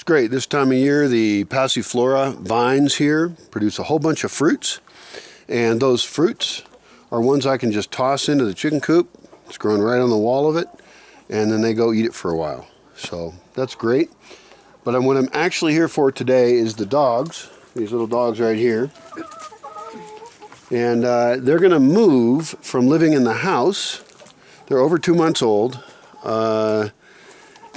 It's great. This time of year, the Passiflora vines here produce a whole bunch of fruits. And those fruits are ones I can just toss into the chicken coop. It's growing right on the wall of it. And then they go eat it for a while. So that's great. But what I'm actually here for today is the dogs. These little dogs right here. And they're going to move from living in the house. They're over 2 months old.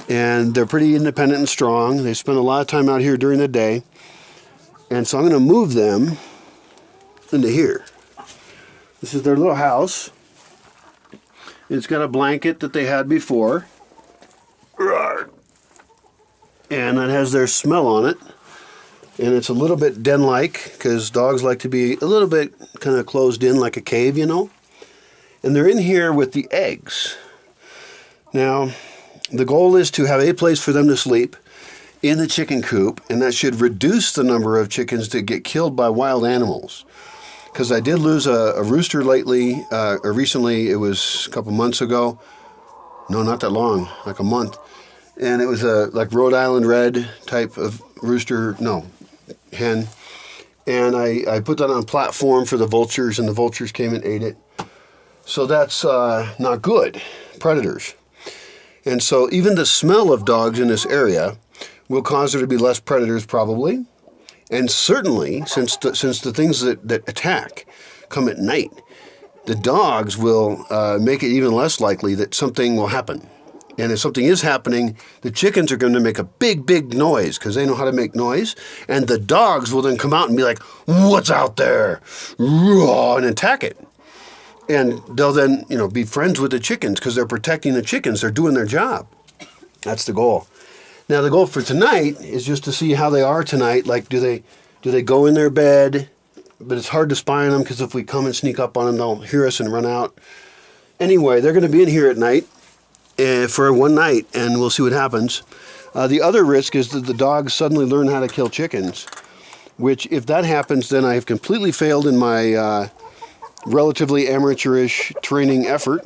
And they're pretty independent and strong. They spend a lot of time out here during the day. And so I'm going to move them into here. This is their little house. It's got a blanket that they had before. And it has their smell on it. And it's a little bit den-like, because dogs like to be a little bit kind of closed in like a cave, you know. And they're in here with the eggs. Now, the goal is to have a place for them to sleep in the chicken coop, and that should reduce the number of chickens that get killed by wild animals. Because I did lose a rooster lately, or recently. It was a couple months ago. No, not that long, like a month. And it was a like Rhode Island red type of rooster, no, hen. And I put that on a platform for the vultures, and the vultures came and ate it. So that's not good. Predators. And so even the smell of dogs in this area will cause there to be less predators probably. And certainly, since the things that attack come at night, the dogs will make it even less likely that something will happen. And if something is happening, the chickens are going to make a big, big noise because they know how to make noise. And the dogs will then come out and be like, "What's out there?" and attack it. And they'll then, be friends with the chickens because they're protecting the chickens. They're doing their job. That's the goal. Now, the goal for tonight is just to see how they are tonight. Like, do they go in their bed? But it's hard to spy on them because if we come and sneak up on them, they'll hear us and run out. Anyway, they're going to be in here at night for one night, and we'll see what happens. The other risk is that the dogs suddenly learn how to kill chickens, which, if that happens, then I have completely failed in my relatively amateurish training effort,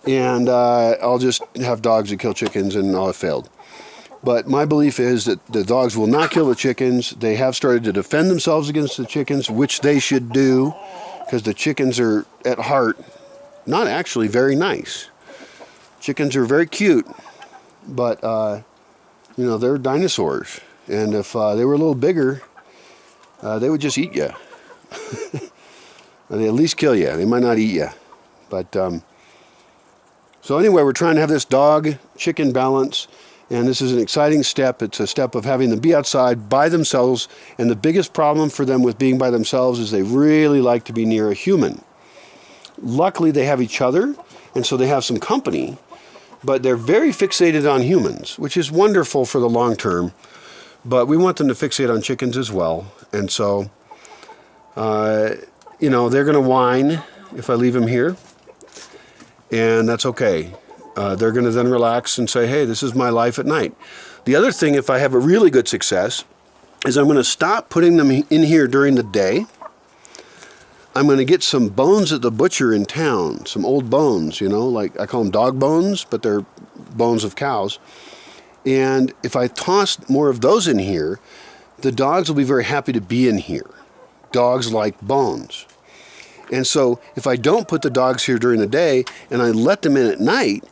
and I'll just have dogs that kill chickens, and I'll have failed. But my belief is that the dogs will not kill the chickens. They have started to defend themselves against the chickens, which they should do, because the chickens are, at heart, not actually very nice. Chickens are very cute, but, they're dinosaurs. And if they were a little bigger, they would just eat you. They at least kill you. They might not eat you. But, so anyway, we're trying to have this dog-chicken balance. And this is an exciting step. It's a step of having them be outside by themselves. And the biggest problem for them with being by themselves is they really like to be near a human. Luckily, they have each other, and so they have some company. But they're very fixated on humans, which is wonderful for the long term. But we want them to fixate on chickens as well. And so, they're going to whine if I leave them here. And that's okay. They're going to then relax and say, "Hey, this is my life at night." The other thing, if I have a really good success, is I'm going to stop putting them in here during the day. I'm going to get some bones at the butcher in town, some old bones, like I call them dog bones, but they're bones of cows. And if I toss more of those in here, the dogs will be very happy to be in here. Dogs like bones. And so if I don't put the dogs here during the day and I let them in at night,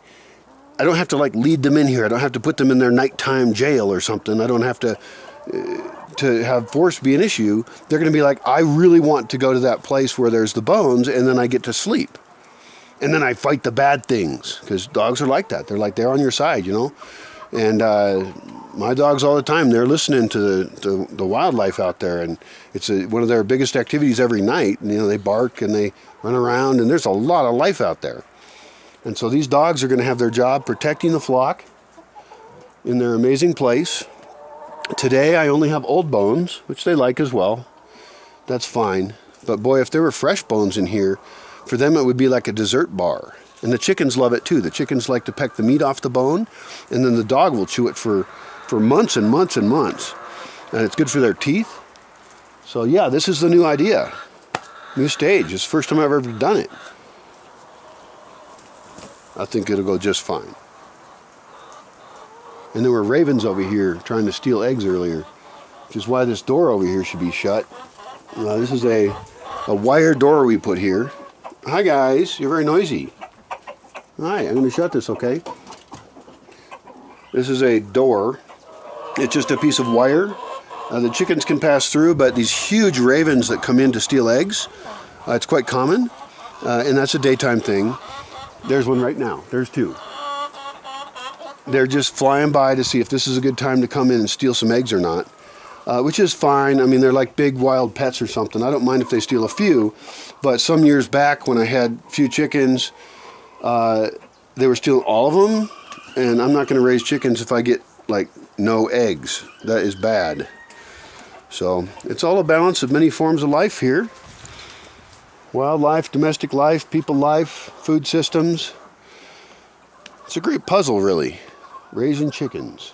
I don't have to lead them in here. I don't have to put them in their nighttime jail or something. I don't have to have force be an issue. They're going to be like, "I really want to go to that place where there's the bones," and then I get to sleep. And then I fight the bad things, because dogs are like that. They're on your side, And my dogs all the time, they're listening to the wildlife out there, and it's one of their biggest activities every night. And, they bark and they run around, and there's a lot of life out there. And so these dogs are going to have their job protecting the flock in their amazing place. Today I only have old bones, which they like as well. That's fine. But boy, if there were fresh bones in here, for them it would be like a dessert bar. And the chickens love it too. The chickens like to peck the meat off the bone, and then the dog will chew it for months and months and months. And it's good for their teeth. So yeah, this is the new idea. New stage. It's the first time I've ever done it. I think it'll go just fine. And there were ravens over here trying to steal eggs earlier, which is why this door over here should be shut. This is a wire door we put here. Hi guys, you're very noisy. Hi, I'm going to shut this, okay? This is a door. It's just a piece of wire. The chickens can pass through, but these huge ravens that come in to steal eggs, it's quite common, and that's a daytime thing. There's one right now. There's two. They're just flying by to see if this is a good time to come in and steal some eggs or not, which is fine. I mean, they're like big wild pets or something. I don't mind if they steal a few, but some years back when I had a few chickens, they were stealing all of them, and I'm not going to raise chickens if I get, like, no eggs. That is bad. So it's all a balance of many forms of life here. Wildlife, domestic life, people life, food systems. It's a great puzzle, really, raising chickens.